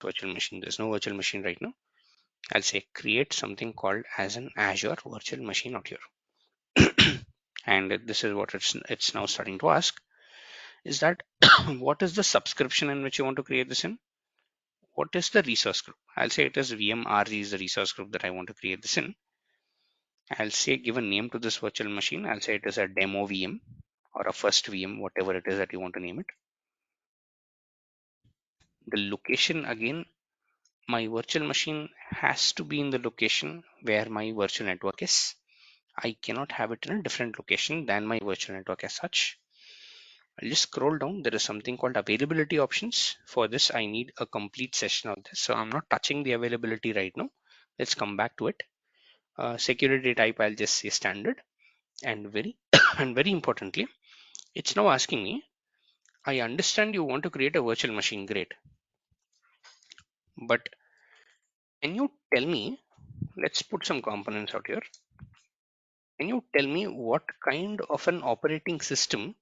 virtual machine. There's no virtual machine right now. I'll say create something called as an Azure virtual machine out here. And this is what it's now starting to ask is that what is the subscription in which you want to create this in? What is the resource group? I'll say it is VMRG is the resource group that I want to create this in. I'll say give a name to this virtual machine. I'll say it is a demo VM or a first VM, whatever it is that you want to name it. The location, again, my virtual machine has to be in the location where my virtual network is. I cannot have it in a different location than my virtual network as such. I'll just scroll down. There is something called availability options. For this, I need a complete session of this. So I'm not touching the availability right now. Let's come back to it. Security type, I'll just say standard. And very and very importantly, it's now asking me, I understand you want to create a virtual machine, great. But can you tell me, let's put some components out here. Can you tell me what kind of an operating system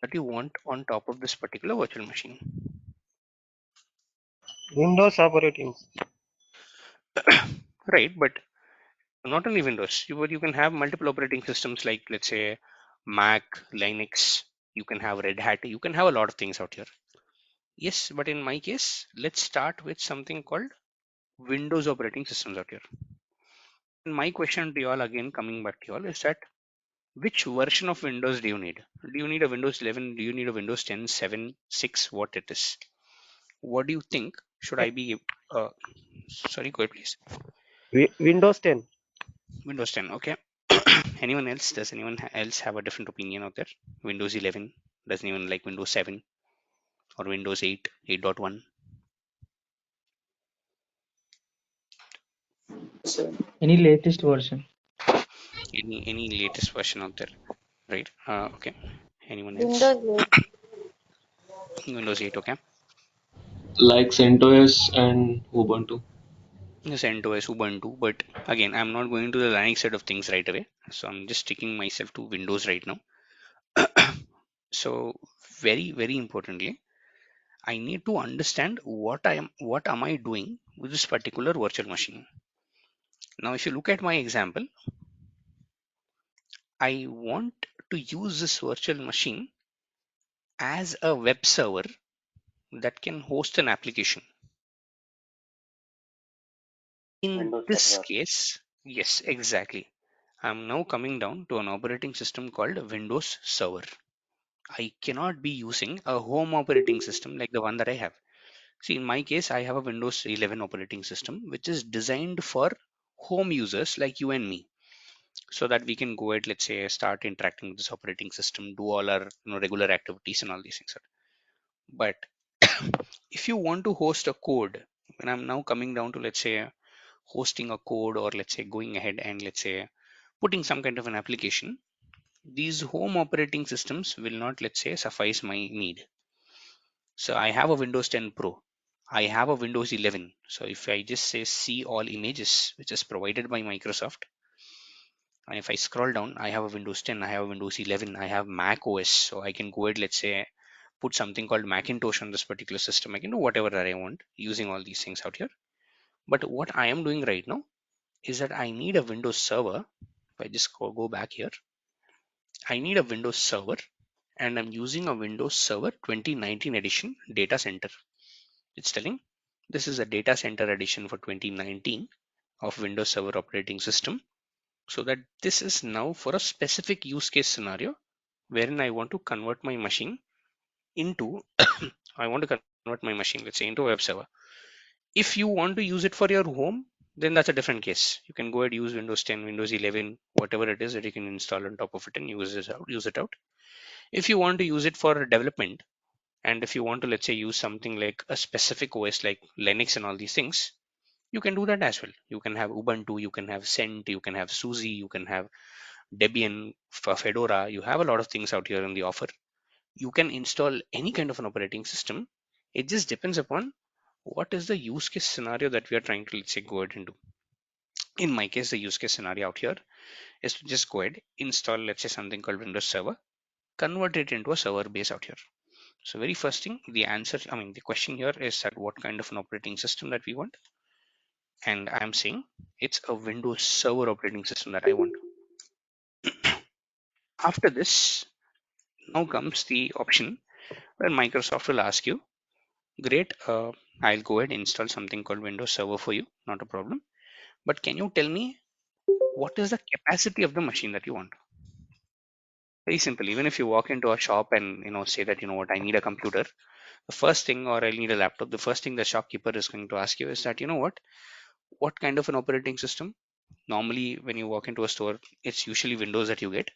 that you want on top of this particular virtual machine? Windows operating. Right, but not only Windows, you can have multiple operating systems like, let's say, Mac, Linux, you can have Red Hat, you can have a lot of things out here. Yes, but in my case, let's start with something called Windows operating systems out here. And my question to you all, again coming back to you all, is that which version of Windows do you need? Do you need a Windows 11? Do you need a Windows 10, 7, 6? What it is? What do you think? Should I be? Sorry, go ahead, please. Windows 10. Windows 10. Okay. Anyone else? Does anyone else have a different opinion out there? Windows 11? Does anyone like Windows 7 or Windows 8, 8.1? Any latest version? Any latest version out there? Right. Okay. Anyone else? Windows 8. Windows 8. Okay. like CentOS and Ubuntu. CentOS, Ubuntu, but again, I'm not going to the Linux side of things right away. So I'm just sticking myself to Windows right now. So very importantly, I need to understand what am I doing with this particular virtual machine. Now, if you look at my example, I want to use this virtual machine as a web server that can host an application. In Windows this server. case, yes, exactly. I'm now coming down to an operating system called Windows Server. I cannot be using a home operating system like the one that I have. See, in my case, I have a Windows 11 operating system, which is designed for home users like you and me, so that we can go ahead, let's say, start interacting with this operating system, do all our regular activities and all these things. But if you want to host a code, when I'm now coming down to, let's say, hosting a code, or let's say going ahead and let's say putting some kind of an application, these home operating systems will not, let's say, suffice my need. So I have a Windows 10 Pro. I have a Windows 11. So if I just say see all images, which is provided by Microsoft, and if I scroll down, I have a Windows 10, I have a Windows 11, I have Mac OS. So I can go ahead, let's say, put something called Macintosh on this particular system. I can do whatever that I want using all these things out here. But what I am doing right now is that I need a Windows server. If I just go back here, I need a Windows server, and I'm using a Windows Server 2019 edition data center. It's telling this is a data center edition for 2019 of Windows Server operating system. So that this is now for a specific use case scenario wherein I want to convert my machine into I want to convert my machine, let's say, into a web server. If you want to use it for your home, then that's a different case. You can go ahead, use Windows 10, Windows 11, whatever it is that you can install on top of it and use it out. If you want to use it for development, and if you want to, let's say, use something like a specific OS like Linux and all these things, you can do that as well. You can have Ubuntu, you can have Cent, you can have SUSE, you can have Debian, for Fedora. You have a lot of things out here in the offer. You can install any kind of an operating system. It just depends upon what is the use case scenario that we are trying to, let's say, go ahead and do. In my case, the use case scenario out here is to just go ahead, install, let's say, something called Windows Server, convert it into a server base out here. So very first thing, the answer, I mean, the question here is that what kind of an operating system that we want, and I'm saying it's a Windows Server operating system that I want. After this, now comes the option where Microsoft will ask you, great, I'll go ahead and install something called Windows Server for you, not a problem. But can you tell me what is the capacity of the machine that you want? Very simple. Even if you walk into a shop and say that what, I need a computer, the first thing, or I need a laptop, the first thing the shopkeeper is going to ask you is that what kind of an operating system? Normally, when you walk into a store, it's usually Windows that you get.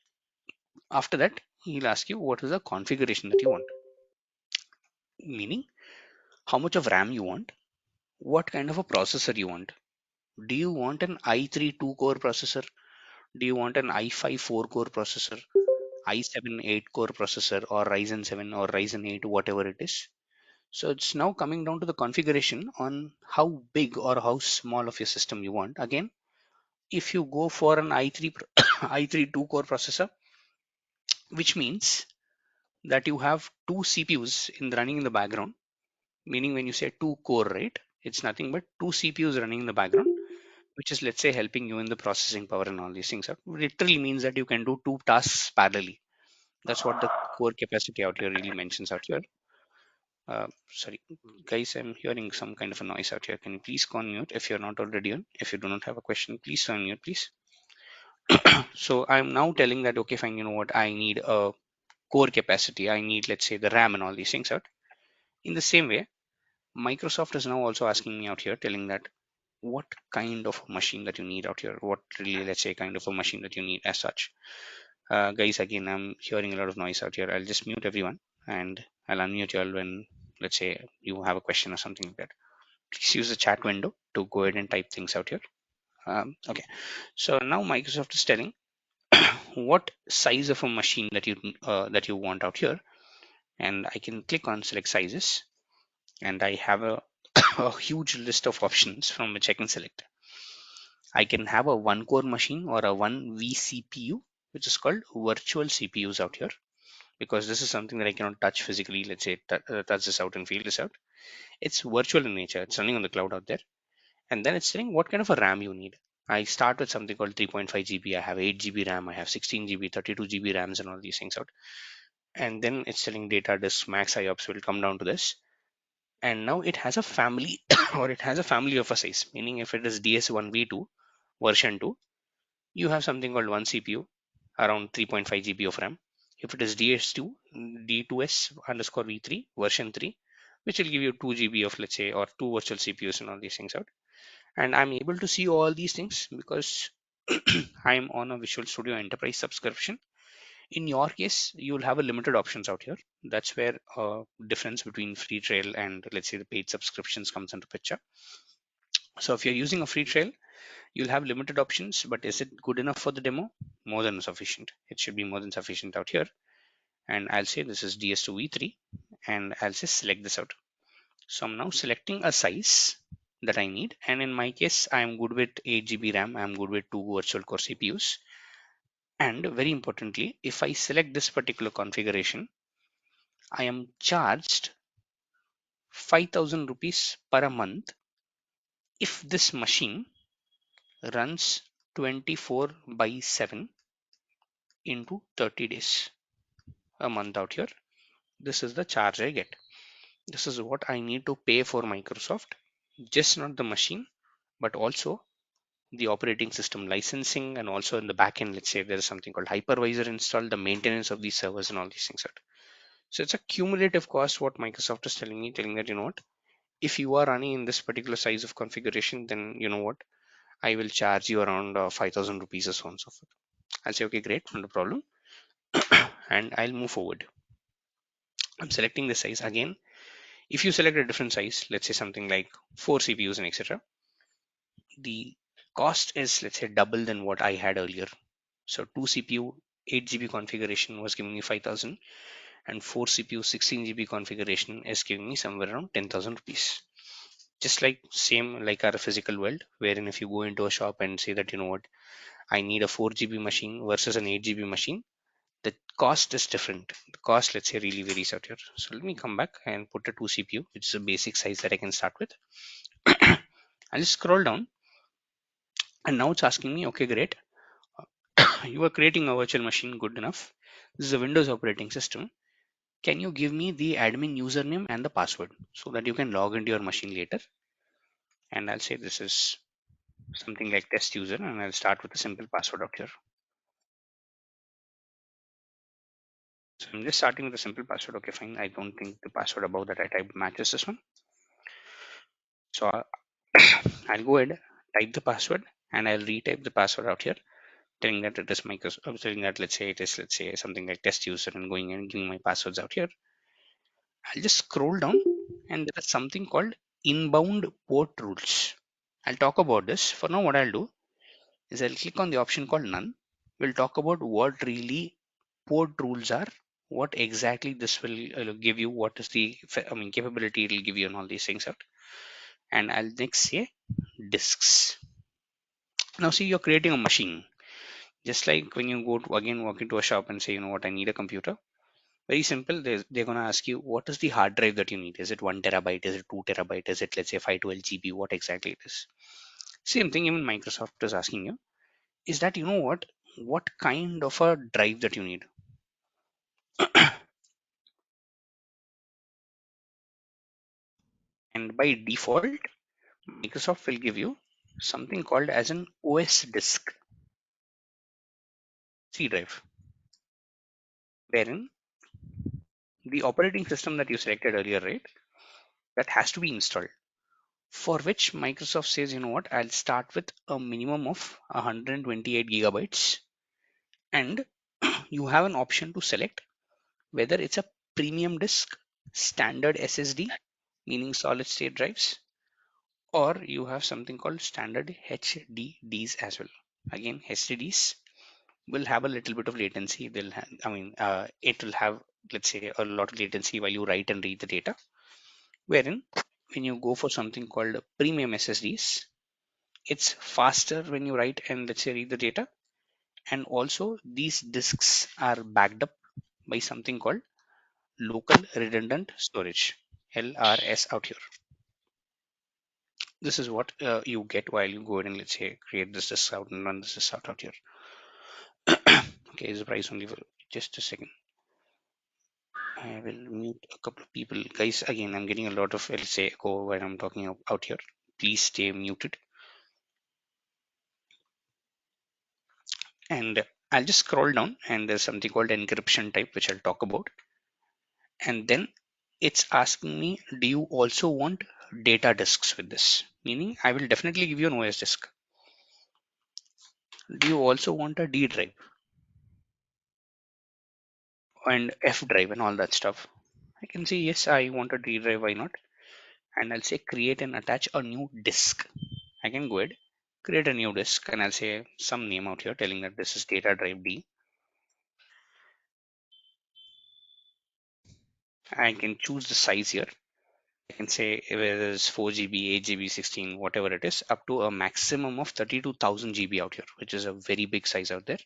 After that, he'll ask you what is the configuration that you want, meaning how much of RAM you want, what kind of a processor you want. Do you want an i3 2-core processor? Do you want an i5 4-core processor, i7 8-core processor, or Ryzen 7 or Ryzen 8, whatever it is? So it's now coming down to the configuration on how big or how small of your system you want. Again, if you go for an i3 i3 2-core processor, which means that you have two CPUs running in the background, meaning when you say 2-core, right, it's nothing but two CPUs running in the background, which is, let's say, helping you in the processing power and all these things. Literally means that you can do two tasks parallelly. That's what the core capacity out here really mentions out here. Sorry, guys, I'm hearing some kind of a noise out here. Can you please go on mute if you're not already on? If you do not have a question, please on mute, please. So I'm now telling that, okay, fine, you know what, I need a core capacity. I need, let's say, the RAM and all these things out. In the same way, Microsoft is now also asking me out here, telling that what kind of machine that you need out here, what really, let's say, kind of a machine that you need as such. Guys, again, I'm hearing a lot of noise out here. I'll just mute everyone and I'll unmute you all when, let's say, you have a question or something like that. Please use the chat window to go ahead and type things out here. Okay, so now Microsoft is telling what size of a machine that you want out here, and I can click on select sizes, and I have a, a huge list of options from which I can select. I can have a one core machine or a one vCPU, which is called virtual CPUs out here, because this is something that I cannot touch physically. Let's say touch this out and feel this out. It's virtual in nature. It's running on the cloud out there. And then it's saying what kind of a RAM you need. I start with something called 3.5 GB. I have 8 GB RAM. I have 16 GB, 32 GB RAMs, and all these things out. And then it's telling data disk max IOPS will come down to this. And now it has a family or it has a family of a size, meaning if it is DS1V2 version 2, you have something called one CPU around 3.5 GB of RAM. If it is DS2, D2S underscore V3 version 3, which will give you 2 GB of, let's say, or two virtual CPUs and all these things out. And I'm able to see all these things because I'm on a Visual Studio Enterprise subscription. In your case, you'll have a limited options out here. That's where difference between free trial and, let's say, the paid subscriptions comes into picture. So if you're using a free trial, you'll have limited options, but is it good enough for the demo? More than sufficient. It should be more than sufficient out here. And I'll say this is DS2V3, and I'll just select this out. So I'm now selecting a size that I need, and in my case, I'm good with 8 GB RAM. I'm good with two virtual core CPUs. And very importantly, if I select this particular configuration, I am charged 5,000 rupees per a month if this machine runs 24 by 7 into 30 days a month out here. This is the charge I get. This is what I need to pay for Microsoft, just not the machine, but also the operating system licensing, and also in the backend, let's say if there is something called hypervisor installed, the maintenance of these servers and all these things. So it's a cumulative cost what Microsoft is telling me, telling that what, if you are running in this particular size of configuration, then what, I will charge you around 5,000 rupees or so on so forth. I'll say okay, great, no problem. And I'll move forward. I'm selecting the size again. If you select a different size, let's say something like 4 CPUs and etc., the cost is, let's say, double than what I had earlier. So 2 CPU 8 GB configuration was giving me 5,000, and 4 CPU 16 GB configuration is giving me somewhere around 10,000 rupees. Just like same like our physical world, wherein if you go into a shop and say that what, I need a 4 GB machine versus an 8 GB machine, the cost is different. The cost, let's say, really varies out here. So let me come back and put a 2 CPU, which is a basic size that I can start with. I'll just scroll down, and now it's asking me, okay, great. You are creating a virtual machine, good enough. This is a Windows operating system. Can you give me the admin username and the password so that you can log into your machine later? And I'll say this is something like test user, and I'll start with a simple password out here. So I'm just starting with a simple password. Okay, fine. I don't think the password above that I typed matches this one. So I'll go ahead, type the password, and I'll retype the password out here, telling that it is Microsoft, telling that let's say it is, let's say, something like test user, and going and giving my passwords out here. I'll just scroll down, and there is something called inbound port rules. I'll talk about this. For now, what I'll do is I'll click on the option called none. We'll talk about what really port rules are, what exactly this will give you, what is the capability it'll give you, and all these things out. And I'll next say disks. Now see, you're creating a machine. Just like when you go to again walk into a shop and say, you know what, I need a computer. Very simple. They're gonna ask you what is the hard drive that you need. Is it 1 TB? Is it 2 TB? Is it, let's say, 512 GB? What exactly it is? Same thing. Even Microsoft is asking you. Is that, you know what kind of a drive that you need? And by default, Microsoft will give you something called as an OS disk C drive, wherein the operating system that you selected earlier, right, that has to be installed. For which Microsoft says, you know what, I'll start with a minimum of 128 gigabytes, and you have an option to select whether it's a premium disk, standard SSD, meaning solid state drives, or you have something called standard HDDs as well. Again, HDDs will have a little bit of latency. It will have, let's say, a lot of latency while you write and read the data. Wherein, when you go for something called premium SSDs, it's faster when you write and, let's say, read the data. And also, these disks are backed up by something called local redundant storage, LRS out here. This is what you get while you go ahead and, let's say, create this disk out and run this disk out here. Okay, is the price only for just a second. I will mute a couple of people. Guys, again, I'm getting a lot of, let's say, echo when I'm talking out here. Please stay muted. And I'll just scroll down, and there's something called encryption type, which I'll talk about. And then it's asking me, do you also want data disks with this? Meaning, I will definitely give you an OS disk. Do you also want a D drive and F drive and all that stuff? I can say, yes, I want a D drive, why not? And I'll say create and attach a new disk. I can go ahead, create a new disk, and I'll say some name out here telling that this is data drive D. I can choose the size here. I can say whether it's 4 GB, 8 GB, 16, whatever it is, up to a maximum of 32,000 GB out here, which is a very big size out there.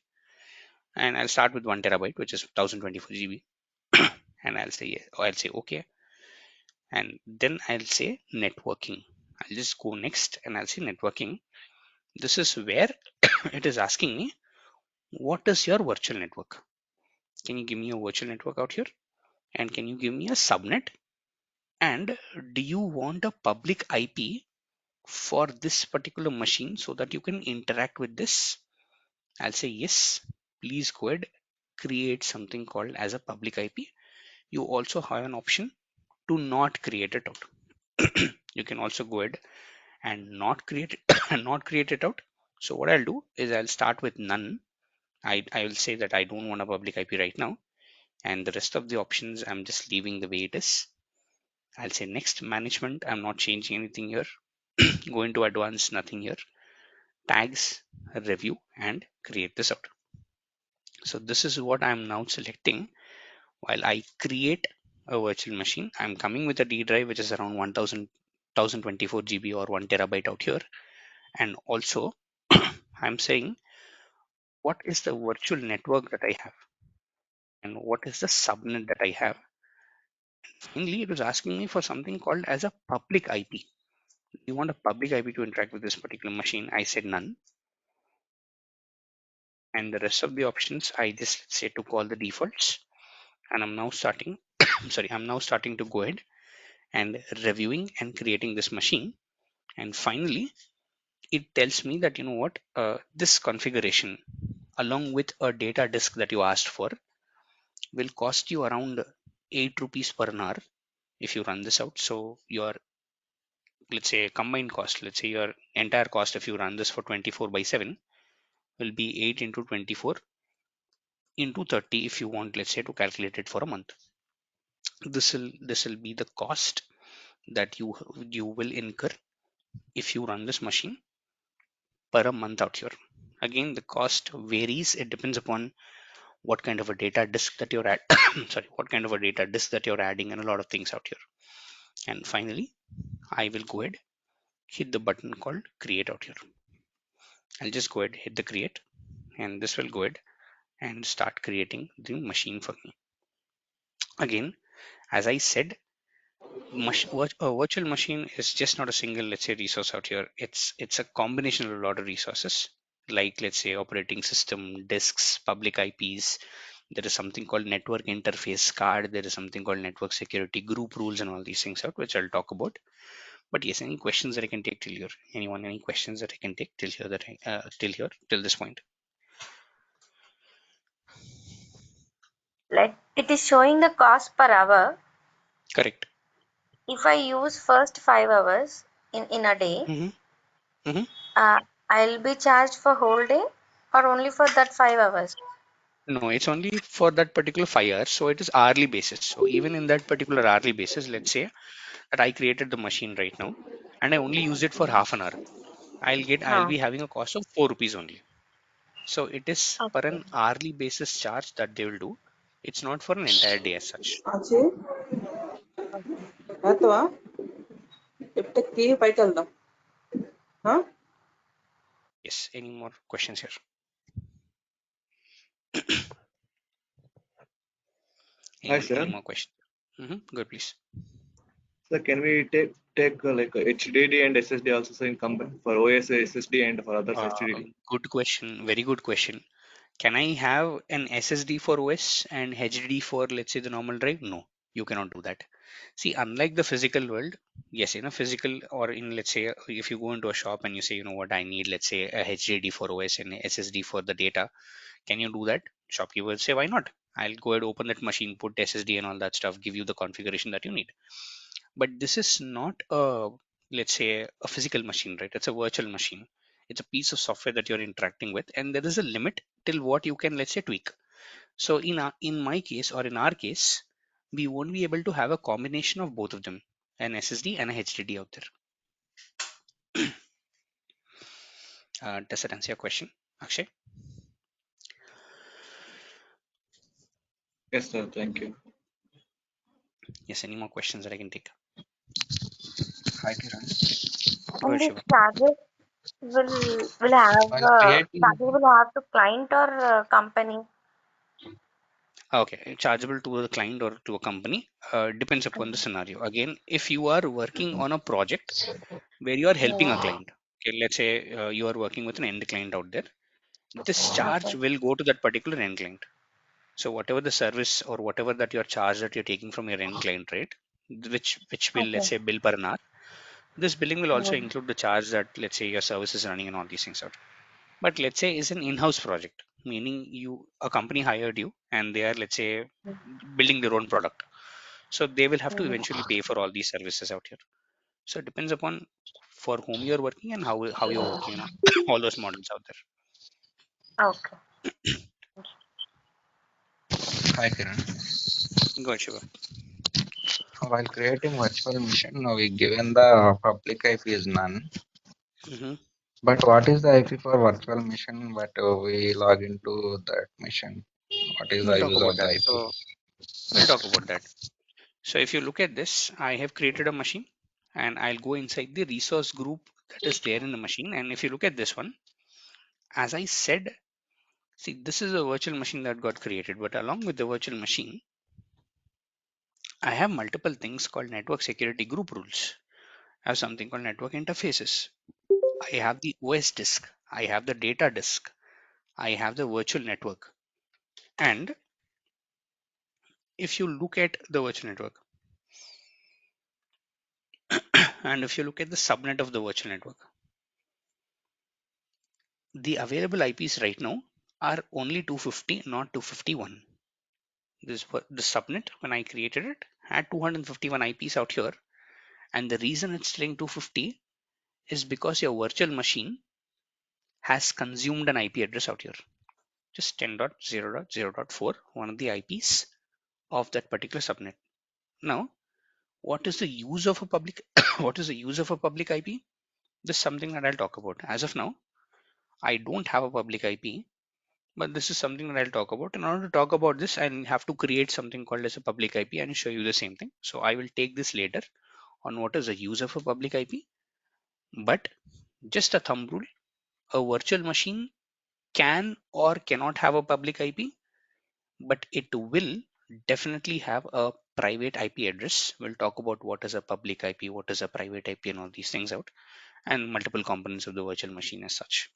And I'll start with 1 TB, which is 1024 GB. And I'll say, yeah, or I'll say okay. And then I'll say networking. I'll just go next, and I'll say networking. This is where it is asking me, what is your virtual network? Can you give me a virtual network out here? And can you give me a subnet? And do you want a public IP for this particular machine so that you can interact with this? I'll say yes. Please go ahead, create something called as a public IP. You also have an option to not create it out. You can also go ahead and not create it, not create it out. So what I'll do is I'll start with none. I will say that I don't want a public IP right now, and the rest of the options I'm just leaving the way it is. I'll say next management. I'm not changing anything here. Go into advanced, nothing here. Tags, review, and create this out. So this is what I'm now selecting while I create a virtual machine. I'm coming with a D drive which is around 1024 GB or 1 TB out here. And also I'm saying what is the virtual network that I have. and what is the subnet that I have. Finally, it was asking me for something called as a public IP. You want a public IP to interact with this particular machine? I said none. And the rest of the options, I just say to call the defaults. And I'm now starting, sorry, I'm now starting to go ahead and reviewing and creating this machine. And finally, it tells me that, you know what, this configuration along with a data disk that you asked for will cost you around 8 rupees per an hour if you run this out. So your, let's say, combined cost, let's say your entire cost if you run this for 24/7 will be 8 into 24 into 30 if you want, let's say, to calculate it for a month. This will be the cost that you will incur if you run this machine per a month out here. Again, the cost varies. It depends upon what kind of a data disk that you're at sorry, what kind of a data disk that you're adding, and a lot of things out here. And finally, I will go ahead, hit the button called create out here. I'll just go ahead, hit the create, and this will go ahead and start creating the machine for me. Again, as I said, a virtual machine is just not a single, let's say, resource out here. It's a combination of a lot of resources, like, let's say, operating system, disks, public IPs. There is something called network interface card. There is something called network security, group rules, and all these things out, which I'll talk about. But yes, any questions that I can take till here? Anyone? Any questions that I can take till here? Till this point? Like it is showing the cost per hour. Correct. If I use first 5 hours in a day, Mm-hmm. Mm-hmm. uh, I'll be charged for whole day or only for that 5 hours. No, it's only for that particular 5 hours. So it is hourly basis. So even in that particular hourly basis, let's say that I created the machine right now and I only use it for half an hour, I'll Huh. be having a cost of 4 rupees only. So it is per Okay. an hourly basis charge that they will do. It's not for an entire day as such. আছে Okay. রাতवा একটা কে পাইতাল দাও হ্যাঁ Yes. Any more questions here? Hi, Any sir. more questions? Good, please. Sir, can we take like HDD and SSD also sir, in combine for OS SSD and for others Uh, HDD? Good question. Very good question. Can I have an SSD for OS and HDD for, let's say, the normal drive? No, you cannot do that. See, unlike the physical world, yes, in a physical, or in, let's say, if you go into a shop and you say, you know what, I need, let's say, a HDD for OS and a SSD for the data, can you do that? Shopkeeper will say, why not? I'll go ahead, open that machine, put SSD and all that stuff, give you the configuration that you need. But this is not a, let's say, a physical machine, right? It's a virtual machine. It's a piece of software that you're interacting with, and there is a limit till what you can, let's say, tweak. So in my case, or in our case, we won't be able to have a combination of both of them, an SSD and a HDD out there. Does that answer your question, Akshay? Yes, sir. Thank you. Yes. Any more questions that I can take? Hi, Kiran. Go And ahead, this Shiva. charges will have While creating, charges will have to client or company. Okay, chargeable to the client or to a company depends upon the scenario. Again, if you are working on a project where you are helping a Yeah. client, okay, let's say you are working with an end client out there, this charge Okay. will go to that particular end client. So whatever the service or whatever that your charge that you're taking from your end client, right, which will, let's Okay. say, bill per an hour, this billing will also Mm. include the charge that, let's say, your service is running and all these things out. But let's say is an in-house project, meaning a company hired you and they are, let's say, building their own product, so they will have to Mm. eventually pay for all these services out here. So it depends upon for whom you're working and how you're working, all those models out there. Okay. hi Kiran, Go ahead, Shiva. while creating virtual machine, we given the public IP is none. hmm But what is the IP for virtual machine? But we log into that machine. What is the we'll talk use about of the that IP? so we'll talk about that. So if you look at this, I have created a machine and I'll go inside the resource group that is there in the machine. And if you look at this one, as I said, See, this is a virtual machine that got created, but along with the virtual machine, I have multiple things called network security group rules. I have something called network interfaces. I have the OS disk. I have the data disk. I have the virtual network. And if you look at the virtual network, and if you look at the subnet of the virtual network, the available IPs right now are only 250, not 251. The subnet, when I created it, had 251 IPs out here. And the reason it's telling 250 is because your virtual machine has consumed an IP address out here. Just 10.0.0.4, one of the IPs of that particular subnet. Now, what is the use of a public what is the use of a public IP? This is something that I'll talk about. As of now, I don't have a public IP, but this is something that I'll talk about. In order to talk about this, I have to create something called as a public IP and show you the same thing. So I will take this later on what is the use of a public IP. But just a thumb rule, a virtual machine can or cannot have a public IP, but it will definitely have a private IP address. We'll talk about what is a public IP, what is a private IP, and all these things out, and multiple components of the virtual machine as such.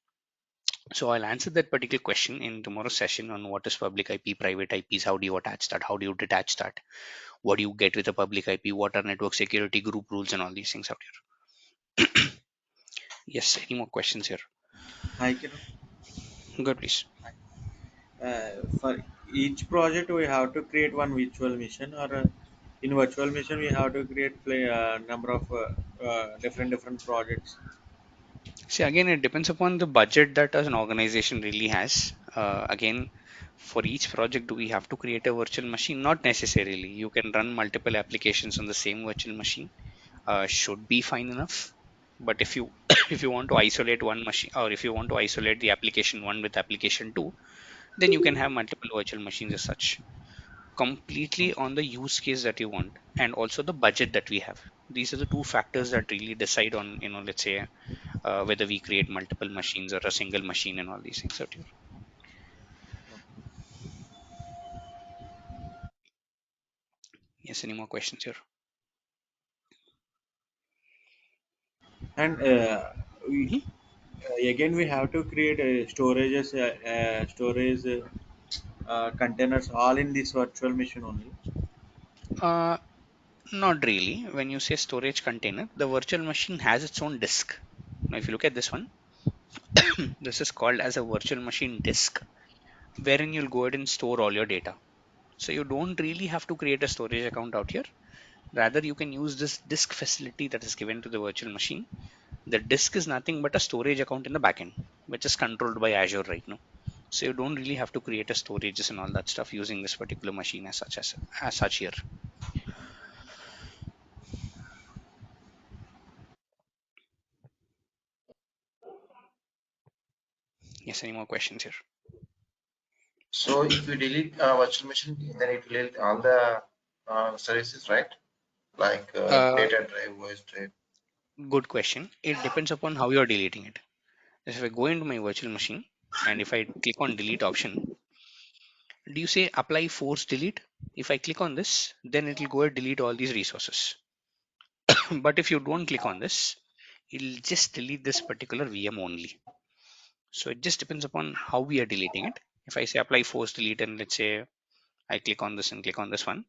So I'll answer that particular question in tomorrow's session on what is public IP, private IPs, how do you attach that, how do you detach that, what do you get with a public IP, what are network security group rules, and all these things out here. Yes, any more questions here? Hi, Kiran. Good, please. For each project, we have to create one virtual mission, or in virtual mission, we have to create number of different projects. See, again, it depends upon the budget that an organization really has. Again, for each project, do we have to create a virtual machine? Not necessarily. You can run multiple applications on the same virtual machine. Should be fine enough. But if you if you want to isolate one machine, or if you want to isolate the application one with application two, then you can have multiple virtual machines as such. Completely on the use case that you want, and also the budget that we have. These are the two factors that really decide on, let's say, whether we create multiple machines or a single machine and all these things out here. Yes, any more questions here? And we Mhm. again we have to create storage containers all in this virtual machine only. Uh, Not really. When you say storage container, the virtual machine has its own disk. Now, if you look at this one, this is called as a virtual machine disk, wherein you'll go ahead and store all your data. So you don't really have to create a storage account out here. Rather, you can use this disk facility that is given to the virtual machine. The disk is nothing but a storage account in the backend, which is controlled by Azure right now. So you don't really have to create a storages and all that stuff using this particular machine as such here. Yes, any more questions here? So if you delete virtual machine, then it will delete all the services, right? Like Uh, data drive, voice drive. Good question. It depends upon how you're deleting it. If I go into my virtual machine and if I click on delete option, do you say apply force delete? If I click on this, then it will go and delete all these resources. But if you don't click on this, it'll just delete this particular VM only. So it just depends upon how we are deleting it. If I say apply force delete and let's say I click on this and click on this one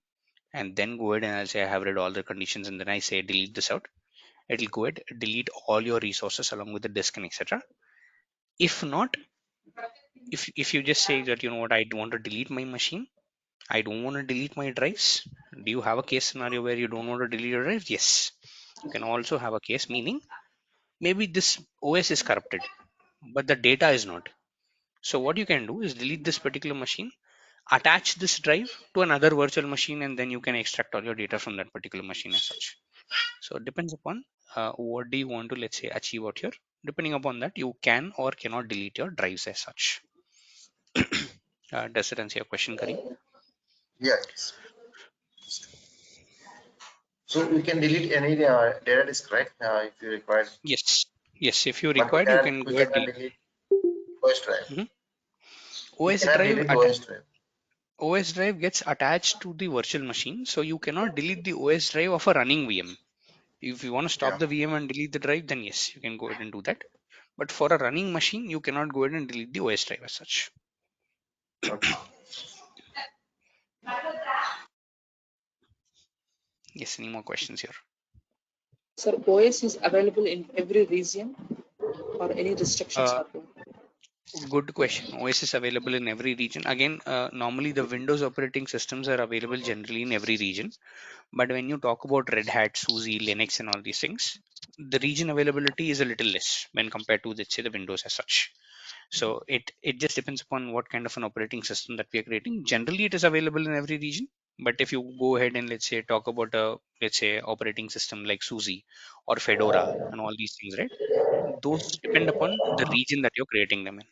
and then go ahead and I'll say I have read all the conditions and then I say delete this out, it'll go ahead delete all your resources along with the disk and etc. If not, if you just say that, you know what, I want to delete my machine, I don't want to delete my drives. Do you have a case scenario where you don't want to delete your drives? Yes. You can also have a case meaning maybe this OS is corrupted, but the data is not. So what you can do is delete this particular machine, attach this drive to another virtual machine, and then you can extract all your data from that particular machine as such. So it depends upon what do you want to, let's say, achieve out here. Depending upon that, you can or cannot delete your drives as such. Does it answer your question, Karim? Yeah, yes. So we can delete any data disk, right? If you require, Yes. Yes. If you but required, you can we go ahead cannot delete. delete voice drive. Mhm. We OS cannot drive delete OS drive. OS drive gets attached to the virtual machine, so you cannot delete the OS drive of a running VM. If you want to stop Yeah. the VM and delete the drive, then yes, you can go ahead and do that. But for a running machine, you cannot go ahead and delete the OS drive as such. Okay. Yes, any more questions here? Sir, OS is available in every region or any restrictions Uh, are there? Good question. OS is available in every region. Again, normally the Windows operating systems are available generally in every region. But when you talk about Red Hat, SUSE, Linux, and all these things, the region availability is a little less when compared to, let's say, the Windows as such. So it just depends upon what kind of an operating system that we are creating. Generally, it is available in every region. But if you go ahead and let's say talk about a let's say operating system like SUSE or Fedora and all these things, right? Those depend upon the region that you're creating them in.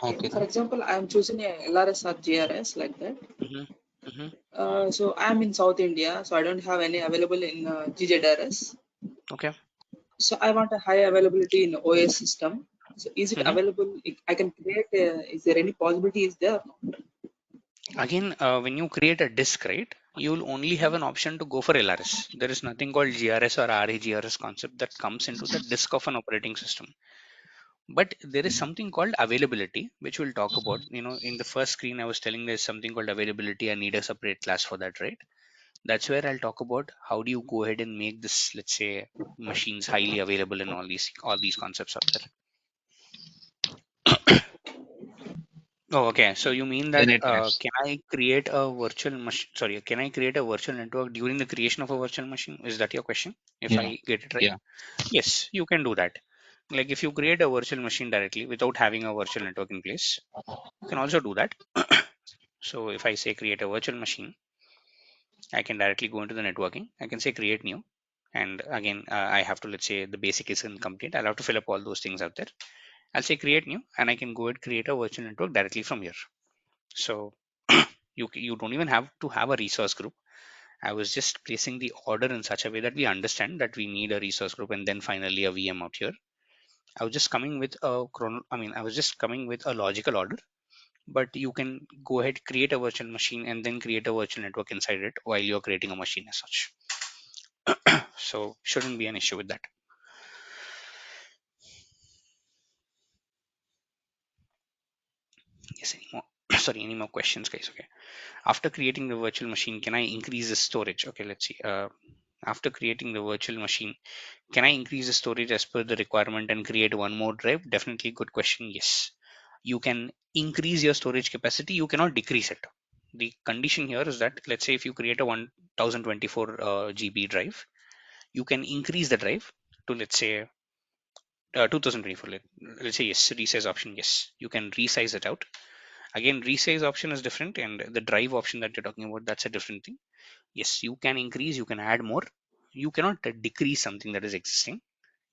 Hi, For Kiran. example, I am choosing a LRS or GRS like that. Hmm. Hmm. So I am in South India, so I don't have any available in GZRS. Okay. So I want a high availability in OS system. So is it Hmm. available? I can create. Is there any possibility? Is there? Again, when you create a disk, right, you'll only have an option to go for LRS. There is nothing called GRS or RAGRS concept that comes into the disk of an operating system. But there is something called availability, which we'll talk about. In the first screen, I was telling there's something called availability. I need a separate class for that, right? That's where I'll talk about how do you go ahead and make this, let's say, machines highly available and all these concepts out there. Oh, okay. So you mean that Any types? can I create a virtual machine? Sorry, can I create a virtual network during the creation of a virtual machine? Is that your question? If Yeah, I get it right? yeah. Yes, you can do that. Like if you create a virtual machine directly without having a virtual network in place, you can also do that. So if I say create a virtual machine, I can directly go into the networking. I can say create new. And again, I have to, let's say the basic is incomplete. I'll have to fill up all those things out there. I'll say create new and I can go ahead create a virtual network directly from here. So you don't even have to have a resource group. I was just placing the order in such a way that we understand that we need a resource group and then finally a VM out here. I was just coming with a I was just coming with a logical order, but you can go ahead create a virtual machine and then create a virtual network inside it while you're creating a machine as such. So shouldn't be an issue with that. Yes, any more? Sorry, any more questions, guys? Okay. After creating the virtual machine, can I increase the storage? Okay, let's see. After creating the virtual machine, can I increase the storage as per the requirement and create one more drive? Definitely good question. Yes. You can increase your storage capacity. You cannot decrease it. The condition here is that let's say if you create a 1024 GB drive, you can increase the drive to let's say 2024. Let's say yes, resize option. Yes, you can resize it out. Again, resize option is different, and the drive option that you're talking about, that's a different thing. Yes, you can increase, you can add more. You cannot decrease something that is existing.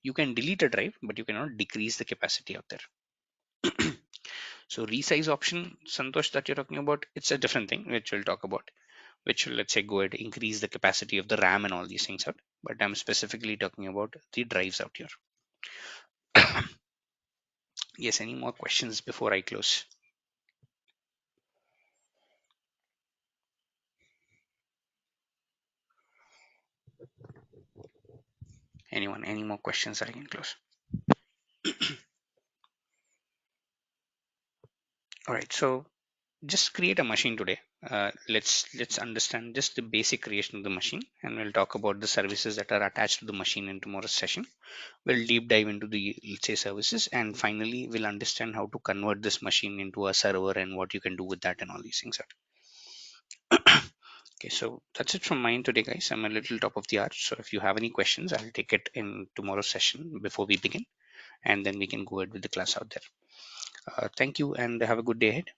You can delete a drive, but you cannot decrease the capacity out there. So resize option, Santosh, that you're talking about, it's a different thing, which we'll talk about, which will, let's say, go ahead, increase the capacity of the RAM and all these things out. But I'm specifically talking about the drives out here. Yes, any more questions before I close? Anyone, any more questions that I can close? All right, so just create a machine today. Let's understand just the basic creation of the machine, and we'll talk about the services that are attached to the machine in tomorrow's session. We'll deep dive into the, let's say, services, and finally we'll understand how to convert this machine into a server and what you can do with that and all these things. Okay, so that's it from mine today, guys. I'm a little top of the hour, so if you have any questions, I'll take it in tomorrow's session before we begin, and then we can go ahead with the class out there. Thank you, and have a good day ahead.